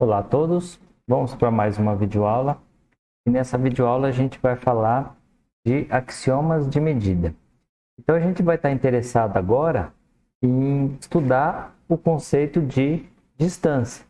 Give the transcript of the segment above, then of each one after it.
Olá a todos, vamos para mais uma videoaula e nessa videoaula a gente vai falar de axiomas de medida. Então a gente vai estar interessado agora em estudar o conceito de distância.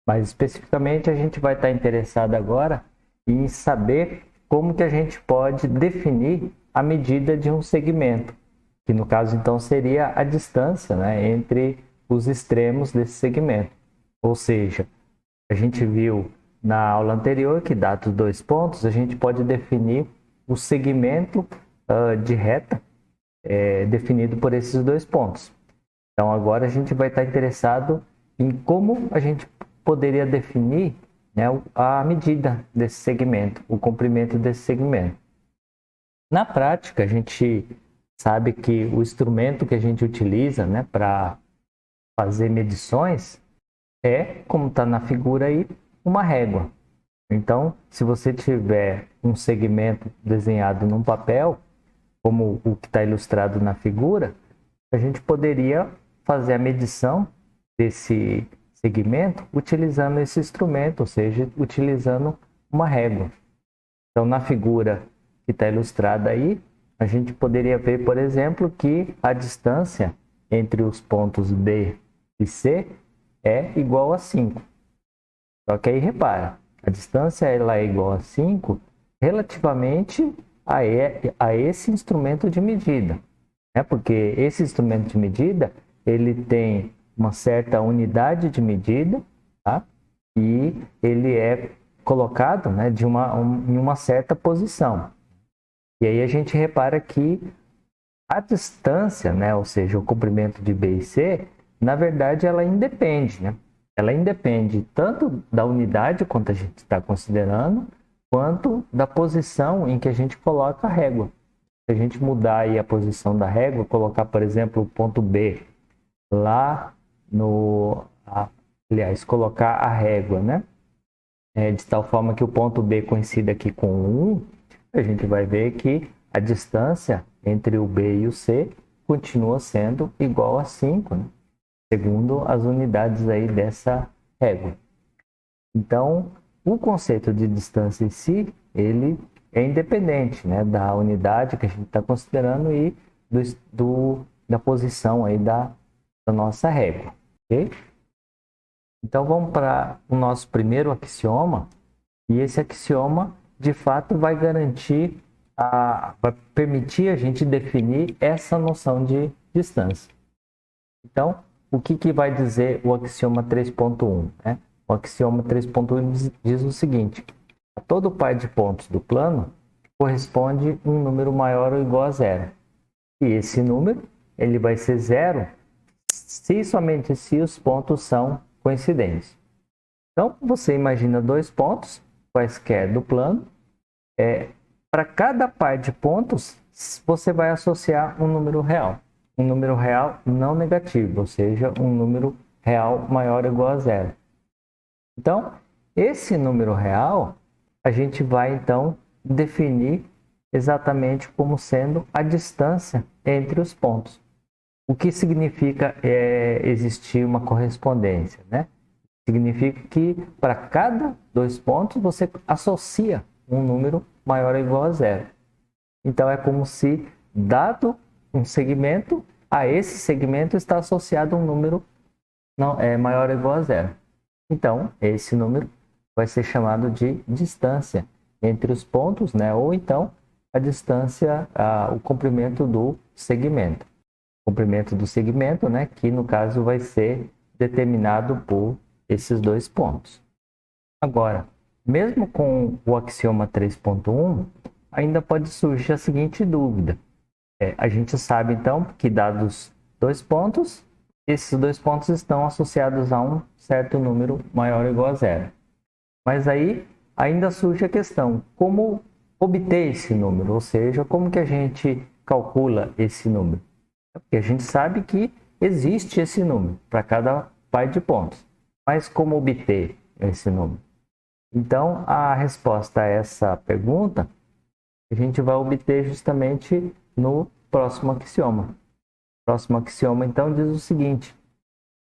Mais especificamente a gente vai estar interessado agora em saber como que a gente pode definir a medida de um segmento, que no caso então seria a distância, entre os extremos desse segmento. Ou seja, a gente viu na aula anterior que, dados dois pontos, a gente pode definir o segmento de reta definido por esses dois pontos. Então, agora a gente vai estar interessado em como a gente poderia definir, né, a medida desse segmento, o comprimento desse segmento. Na prática, a gente sabe que o instrumento que a gente utiliza, né, para fazer medições como está na figura aí, uma régua. Então, se você tiver um segmento desenhado num papel, como o que está ilustrado na figura, a gente poderia fazer a medição desse segmento utilizando esse instrumento, ou seja, utilizando uma régua. Então, na figura que está ilustrada aí, a gente poderia ver, por exemplo, que a distância entre os pontos B e C é igual a 5. Só que aí repara, a distância ela é igual a 5 relativamente a esse instrumento de medida. Porque esse instrumento de medida ele tem uma certa unidade de medida, tá? E ele é colocado, né, em uma certa posição. E aí a gente repara que a distância, né, ou seja, o comprimento de B e C, na verdade, ela independe, né? Ela independe tanto da unidade, quanto a gente está considerando, quanto da posição em que a gente coloca a régua. Se a gente mudar aí a posição da régua, colocar, por exemplo, o ponto B lá no... Aliás, colocar a régua, né? De tal forma que o ponto B coincida aqui com o 1, a gente vai ver que a distância entre o B e o C continua sendo igual a 5, né? Segundo as unidades aí dessa régua. Então, o conceito de distância em si, ele é independente, né, da unidade que a gente está considerando e da posição aí da nossa régua. Okay? Então, vamos para o nosso primeiro axioma, e esse axioma, de fato, vai permitir a gente definir essa noção de distância. Então, o que vai dizer o axioma 3.1? Né? O axioma 3.1 diz o seguinte: a todo par de pontos do plano corresponde um número maior ou igual a zero. E esse número ele vai ser zero se somente se os pontos são coincidentes. Então, você imagina dois pontos quaisquer do plano. Para cada par de pontos, você vai associar um número real. Um número real não negativo, ou seja, um número real maior ou igual a zero. Então, esse número real, a gente vai então definir exatamente como sendo a distância entre os pontos. O que significa existir uma correspondência, né? Significa que para cada dois pontos você associa um número maior ou igual a zero. Então, é como se, dado um segmento, a esse segmento está associado um número maior ou igual a zero. Então, esse número vai ser chamado de distância entre os pontos, né? Ou então a distância, o comprimento do segmento. O comprimento do segmento, né? Que no caso vai ser determinado por esses dois pontos. Agora, mesmo com o axioma 3.1, ainda pode surgir a seguinte dúvida. A gente sabe, então, que dados dois pontos, esses dois pontos estão associados a um certo número maior ou igual a zero. Mas aí ainda surge a questão, como obter esse número? Ou seja, como que a gente calcula esse número? Porque a gente sabe que existe esse número para cada par de pontos. Mas como obter esse número? Então, a resposta a essa pergunta a gente vai obter justamente no próximo axioma. O próximo axioma, então, diz o seguinte,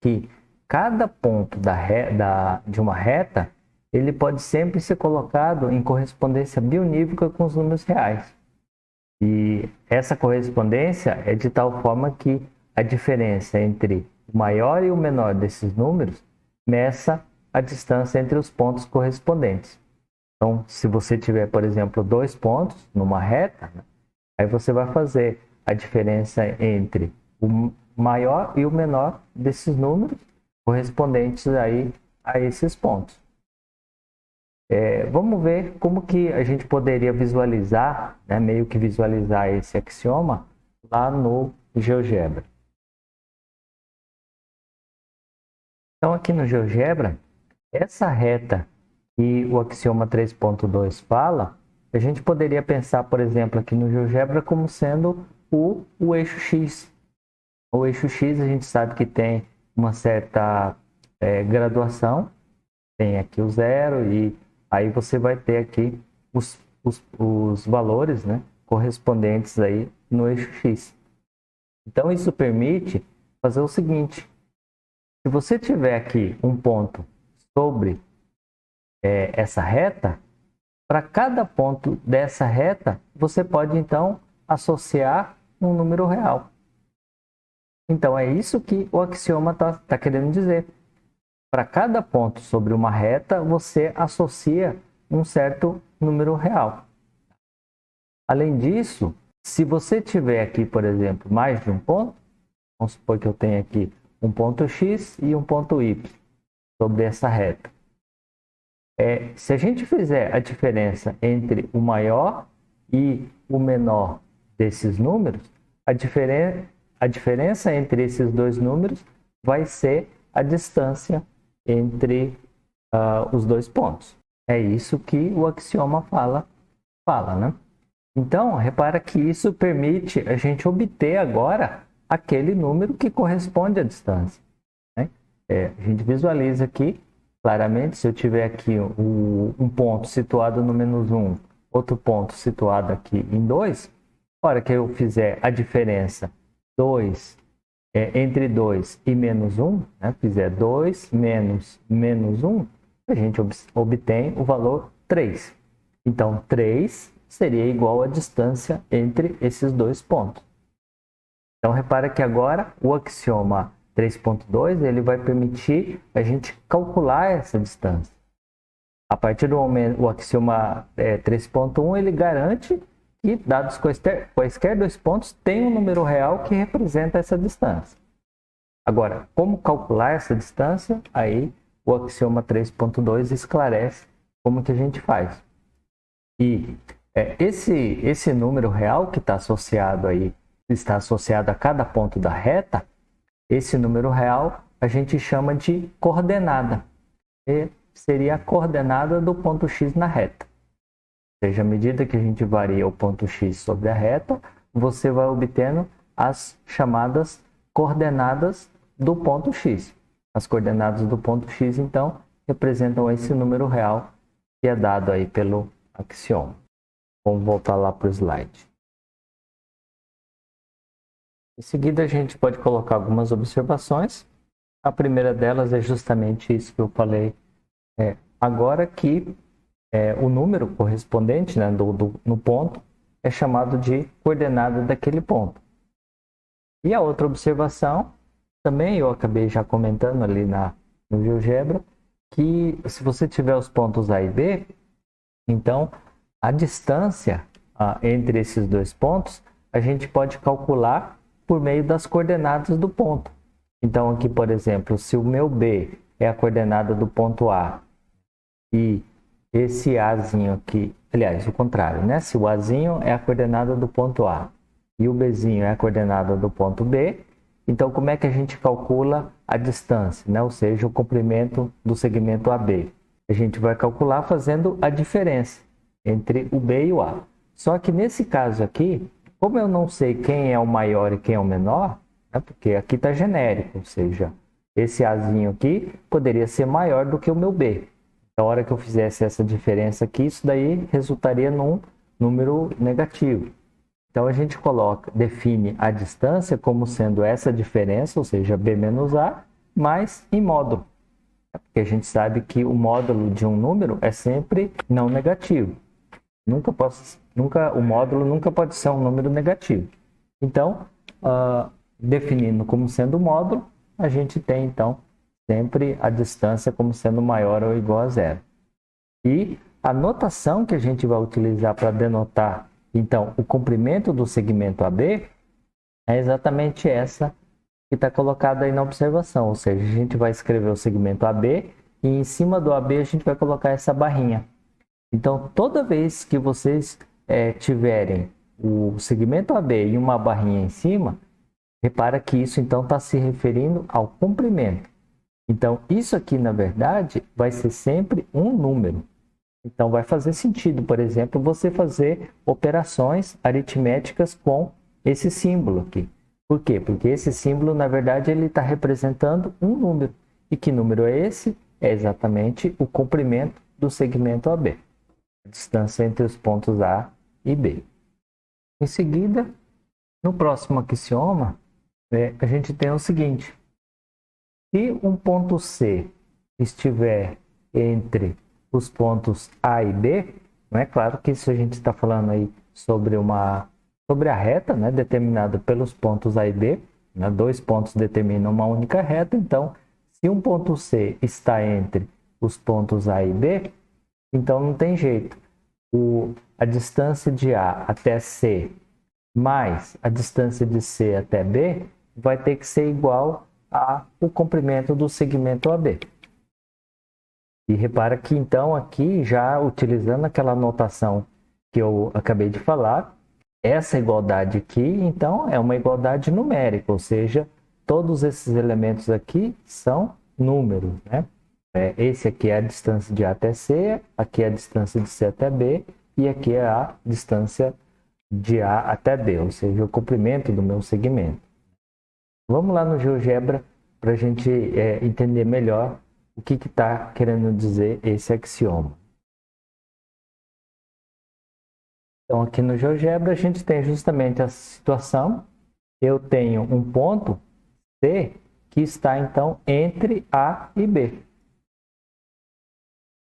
que cada ponto de uma reta, ele pode sempre ser colocado em correspondência bionívoca com os números reais. E essa correspondência é de tal forma que a diferença entre o maior e o menor desses números meça a distância entre os pontos correspondentes. Então, se você tiver, por exemplo, 2 pontos numa reta, aí você vai fazer a diferença entre o maior e o menor desses números correspondentes aí a esses pontos. Vamos ver como que a gente poderia visualizar, né, meio que visualizar esse axioma lá no GeoGebra. Então, aqui no GeoGebra, essa reta que o axioma 3.2 fala, a gente poderia pensar, por exemplo, aqui no GeoGebra como sendo o eixo X. O eixo X a gente sabe que tem uma certa graduação, tem aqui o zero e aí você vai ter aqui os valores, né, correspondentes aí no eixo X. Então isso permite fazer o seguinte: se você tiver aqui um ponto sobre essa reta, para cada ponto dessa reta, você pode então associar um número real. Então é isso que o axioma está querendo dizer. Para cada ponto sobre uma reta, você associa um certo número real. Além disso, se você tiver aqui, por exemplo, mais de um ponto, vamos supor que eu tenho aqui um ponto X e um ponto Y sobre essa reta. Se a gente fizer a diferença entre o maior e o menor desses números, a diferença entre esses dois números vai ser a distância entre os dois pontos. É isso que o axioma fala, né? Então, repara que isso permite a gente obter agora aquele número que corresponde à distância, né? A gente visualiza aqui claramente, se eu tiver aqui um ponto situado no -1, outro ponto situado aqui em 2, na hora que eu fizer a diferença 2 entre 2 e -1, né, fizer 2 menos -1, a gente obtém o valor 3. Então, 3 seria igual à distância entre esses dois pontos. Então, repara que agora o axioma 3.2 ele vai permitir a gente calcular essa distância. A partir do momento, o axioma 3.1 ele garante que, dados quaisquer dois pontos, tem um número real que representa essa distância. Agora, como calcular essa distância? Aí o axioma 3.2 esclarece como que a gente faz. E esse número real que está associado a cada ponto da reta, esse número real a gente chama de coordenada. E seria a coordenada do ponto X na reta. Ou seja, à medida que a gente varia o ponto X sobre a reta, você vai obtendo as chamadas coordenadas do ponto X. As coordenadas do ponto X, então, representam esse número real que é dado aí pelo axioma. Vamos voltar lá para o slide. Em seguida, a gente pode colocar algumas observações. A primeira delas é justamente isso que eu falei agora, que o número correspondente, né, no ponto é chamado de coordenada daquele ponto. E a outra observação, também eu acabei já comentando ali no GeoGebra, que se você tiver os pontos A e B, então a distância entre esses dois pontos a gente pode calcular por meio das coordenadas do ponto. Então aqui, por exemplo, se o meu B é a coordenada do ponto A e esse Azinho aqui, aliás, o contrário, né? Se o Azinho é a coordenada do ponto A e o Bzinho é a coordenada do ponto B, então como é que a gente calcula a distância, né? Ou seja, o comprimento do segmento AB? A gente vai calcular fazendo a diferença entre o B e o A. Só que nesse caso aqui, como eu não sei quem é o maior e quem é o menor, né? Porque aqui está genérico, ou seja, esse Azinho aqui poderia ser maior do que o meu B. Na hora que eu fizesse essa diferença aqui, isso daí resultaria num número negativo. Então a gente define a distância como sendo essa diferença, ou seja, B menos A, mais em módulo. Porque a gente sabe que o módulo de um número é sempre não negativo. O módulo nunca pode ser um número negativo. Então, definindo como sendo módulo, a gente tem então sempre a distância como sendo maior ou igual a zero. E a notação que a gente vai utilizar para denotar então o comprimento do segmento AB é exatamente essa que está colocada aí na observação, ou seja, a gente vai escrever o segmento AB e em cima do AB a gente vai colocar essa barrinha. Então, toda vez que vocês tiverem o segmento AB e uma barrinha em cima, repara que isso então está se referindo ao comprimento. Então, isso aqui, na verdade, vai ser sempre um número. Então, vai fazer sentido, por exemplo, você fazer operações aritméticas com esse símbolo aqui. Por quê? Porque esse símbolo, na verdade, ele está representando um número. E que número é esse? É exatamente o comprimento do segmento AB. A distância entre os pontos A e B. Em seguida, no próximo axioma, a gente tem o seguinte. Se um ponto C estiver entre os pontos A e B, não é claro que isso a gente está falando aí sobre a reta, né, determinada pelos pontos A e B, né, dois pontos determinam uma única reta, então se um ponto C está entre os pontos A e B, então não tem jeito. A distância de A até C mais a distância de C até B vai ter que ser igual ao comprimento do segmento AB. E repara que então aqui, já utilizando aquela notação que eu acabei de falar, essa igualdade aqui, então, é uma igualdade numérica, ou seja, todos esses elementos aqui são números, né? Esse aqui é a distância de A até C, aqui é a distância de C até B, e aqui é a distância de A até B, ou seja, o comprimento do meu segmento. Vamos lá no GeoGebra para a gente entender melhor o que está querendo dizer esse axioma. Então, aqui no GeoGebra, a gente tem justamente essa situação. Eu tenho um ponto C que está, então, entre A e B.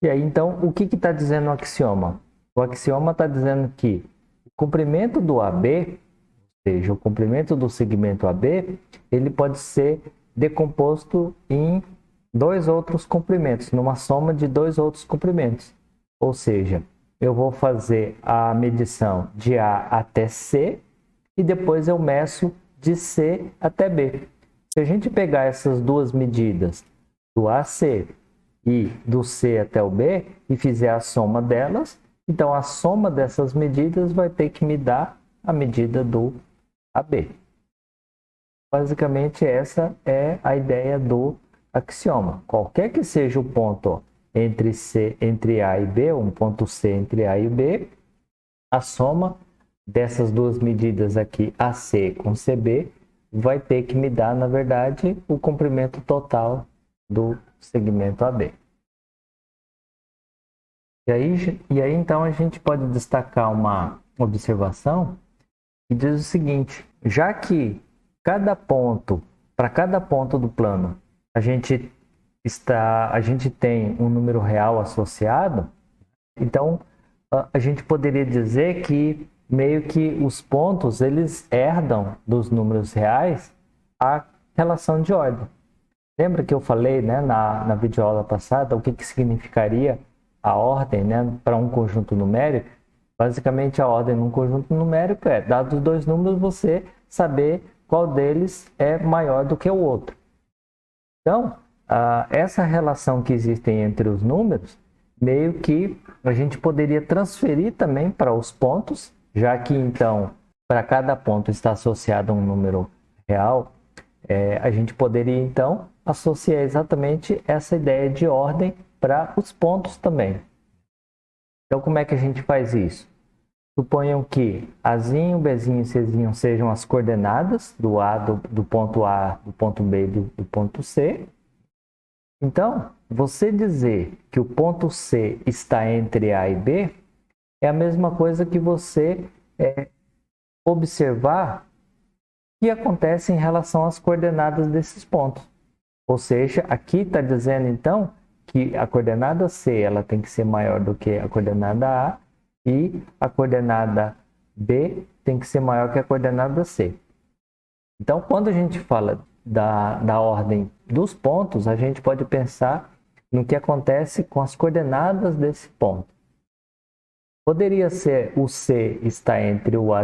E aí, então, o que está dizendo o axioma? O axioma está dizendo que o comprimento do AB, ou seja, o comprimento do segmento AB, ele pode ser decomposto em dois outros comprimentos, numa soma de dois outros comprimentos. Ou seja, eu vou fazer a medição de A até C e depois eu meço de C até B. Se a gente pegar essas duas medidas, do AC e do C até o B, e fizer a soma delas, então a soma dessas medidas vai ter que me dar a medida do AB. Basicamente, essa é a ideia do axioma. Qualquer que seja o ponto entre A e B, um ponto C entre A e B, a soma dessas duas medidas aqui, AC com CB, vai ter que me dar, na verdade, o comprimento total do segmento AB. E aí, então, a gente pode destacar uma observação que diz o seguinte: já que para cada ponto do plano, a gente tem um número real associado, então a gente poderia dizer que meio que os pontos eles herdam dos números reais a relação de ordem. Lembra que eu falei, né, na videoaula passada o que significaria a ordem, né, para um conjunto numérico? Basicamente, a ordem num conjunto numérico é, dados dois números, você saber qual deles é maior do que o outro. Então, essa relação que existe entre os números, meio que a gente poderia transferir também para os pontos, já que então, para cada ponto está associado a um número real, a gente poderia então associar exatamente essa ideia de ordem para os pontos também. Então, como é que a gente faz isso? Suponham que Azinho, Bzinho e Czinho sejam as coordenadas do ponto A, do ponto B e do ponto C. Então, você dizer que o ponto C está entre A e B é a mesma coisa que você observar o que acontece em relação às coordenadas desses pontos. Ou seja, aqui está dizendo então que a coordenada C ela tem que ser maior do que a coordenada A e a coordenada B tem que ser maior que a coordenada C. Então, quando a gente fala da ordem dos pontos, a gente pode pensar no que acontece com as coordenadas desse ponto. Poderia ser o C está entre o A,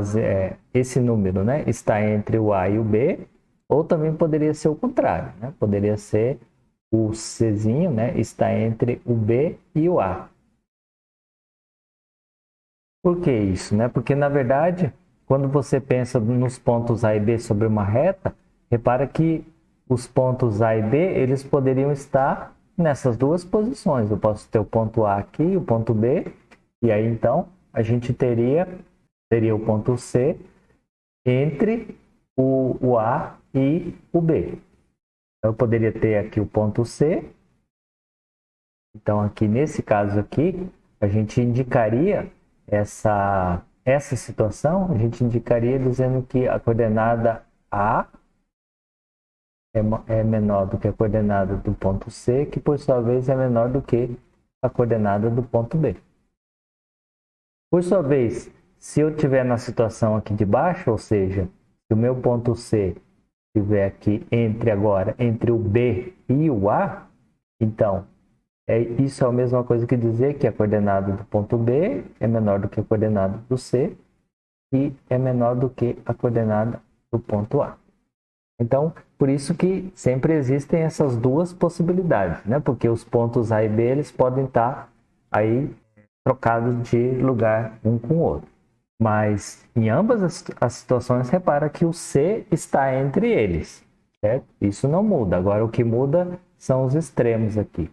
esse número, né, está entre o A e o B, ou também poderia ser o contrário, né? Poderia ser o Czinho, né, está entre o B e o A. Por que isso, né? Porque na verdade, quando você pensa nos pontos A e B sobre uma reta, repara que os pontos A e B, eles poderiam estar nessas duas posições. Eu posso ter o ponto A aqui e o ponto B, e aí então a gente teria o ponto C entre o A e o B. Eu poderia ter aqui o ponto C. Então aqui nesse caso aqui, a gente indicaria essa situação, a gente indicaria dizendo que a coordenada A é menor do que a coordenada do ponto C, que por sua vez é menor do que a coordenada do ponto B. Por sua vez, se eu estiver na situação aqui de baixo, ou seja, se o meu ponto C estiver aqui entre o B e o A, então isso é a mesma coisa que dizer que a coordenada do ponto B é menor do que a coordenada do C e é menor do que a coordenada do ponto A. Então, por isso que sempre existem essas duas possibilidades, né? Porque os pontos A e B eles podem estar aí trocados de lugar um com o outro. Mas em ambas as situações, repara que o C está entre eles, certo? Isso não muda. Agora, o que muda são os extremos aqui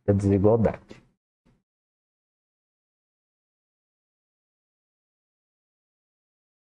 da desigualdade.